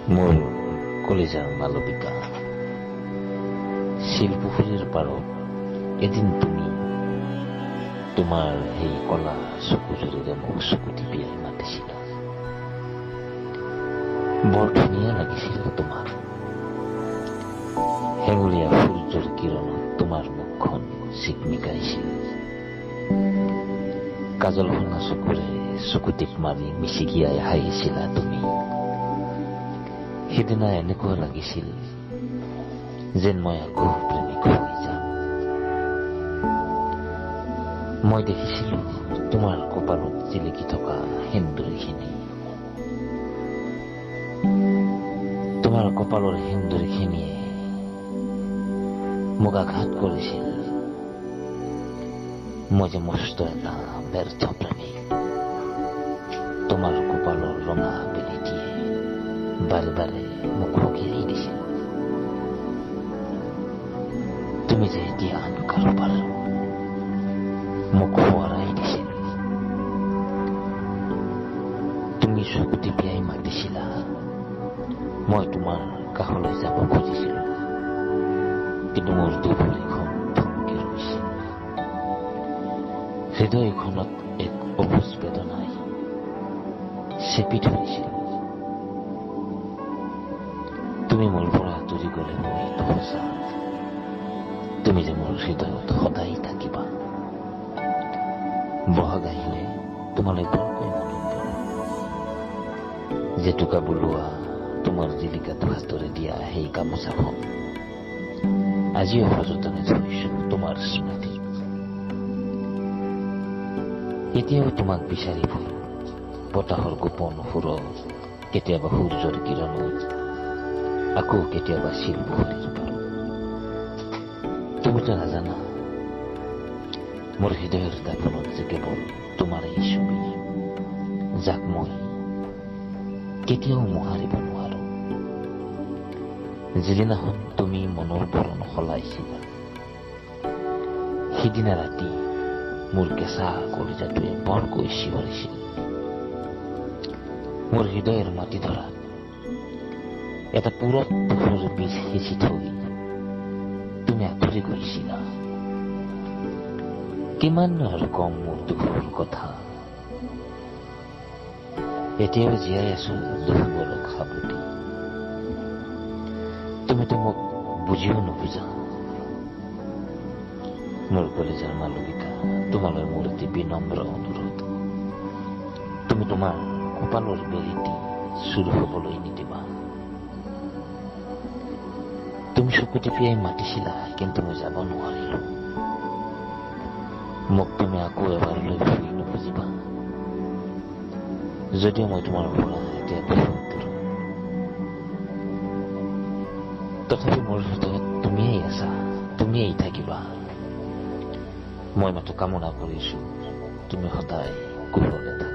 মোৰ কলিজাৰ মালবিকা, শিলপুখুৰীৰ পাৰত এদিন তুমি তোমাৰ সেই কলা চকুজুৰিৰে মোক চকু টিপিয়াই মাতিছিলা। বৰ ধুনীয়া লাগিছিল তোমাৰ হেঙুলীয়া সূৰ্যৰ কিৰণত তোমাৰ মুখখন চিকমিকাইছিল। কাজল সনা চকুৰে চকুটিপ মাৰি মিচিকিয়াই হাঁহিছিলা তুমি। সিদিনা এনেকুৱা লাগিছিল যেন মই আকৌ প্ৰেমিক হৈ যাম। মই দেখিছিলো তোমাৰ কপালত জিলিকি থকা সেন্দুৰখিনি। তোমাৰ কপালৰ সেন্দুৰখিনিয়ে মোক আঘাত কৰিছিল। মই যে মস্ত এটা ব্যৰ্থ প্ৰেমিক। তোমাৰ কপালৰ ৰঙা বেলিটিয়ে বাৰে বাৰে মোক সকীয়াই দিছিল। তুমি যে এতিয়া আন কাৰোবাৰ মোক সোঁৱৰাই দিছিল। তুমি চকু টিপিয়াই মাতিছিলা। মই তোমাৰ কাষলৈ যাব খুজিছিলো, কিন্তু মোৰ দুভৰিখন থমকি ৰৈছিল। হৃদয়খনত এক অবুজ বেদনাই চেপি ধৰিছিল। তুমি মোৰ পৰা আঁতৰি গলে মই এইটো সঁচা, তুমি যে মোৰ হৃদয়ত সদায় থাকিবা। বহাগ আহিলে তোমালৈ বৰকৈ মনত পৰে। জেতুকা বোলোৱা তোমাৰ জিলিকাটো হাতৰে দিয়া সেই গামোচাখন আজিও সযতনে থৈছো তোমাৰ স্মৃতি। এতিয়াও তোমাক বিচাৰি ফুৰো বতাহৰ গোপন সুৰত, কেতিয়াবা সূৰ্যৰ কিৰণত, আকৌ কেতিয়াবা শিলপুখুৰীৰ পাৰত। তুমিতো নাজানা মোৰ হৃদয়ৰ দাপোনত যে কেৱল তোমাৰ এই ছবি, যাক মই কেতিয়াও মোহাৰিব নোৱাৰো। যিদিনাখন তুমি মনৰ বৰণ সলাইছিলা, সিদিনা ৰাতি মোৰ কেঁচা কলিজাটোৱে বৰকৈ চিঞৰিছিল। মোৰ হৃদয়ৰ মাটি ধৰাত এটা পুৰত পুখুৰীৰ বীজ সিঁচি থৈ তুমি আঁতৰি গৈছিলা। কিমান আৰু কম মোৰ দুখৰ কথা। এতিয়াও জীয়াই আছো দুখবোৰক সাবটি। তুমিতো মোক বুজিও নুবুজা। মোৰ কলিজাৰ মালবিকা, তোমালৈ মোৰ এটি বিনম্ৰ অনুৰোধ। তুমি তোমাৰ কপালৰ বেলিটি চুৰ হবলৈ নিদিবা। তুমি চকু টিপিয়াই মাতিছিলা, কিন্তু মই যাব নোৱাৰিলো। মোক তুমি আকৌ এবাৰলৈ ফুৰি নুখুজিবা, যদিও মই তোমাৰ পৰা এতিয়া বহুত দূৰ। তথাপি মোৰ হৃদয়ত তুমিয়েই আছা, তুমিয়েই থাকিবা। মই মাত্ৰ কামনা কৰিছো তুমি সদায় কুশলে থাকা।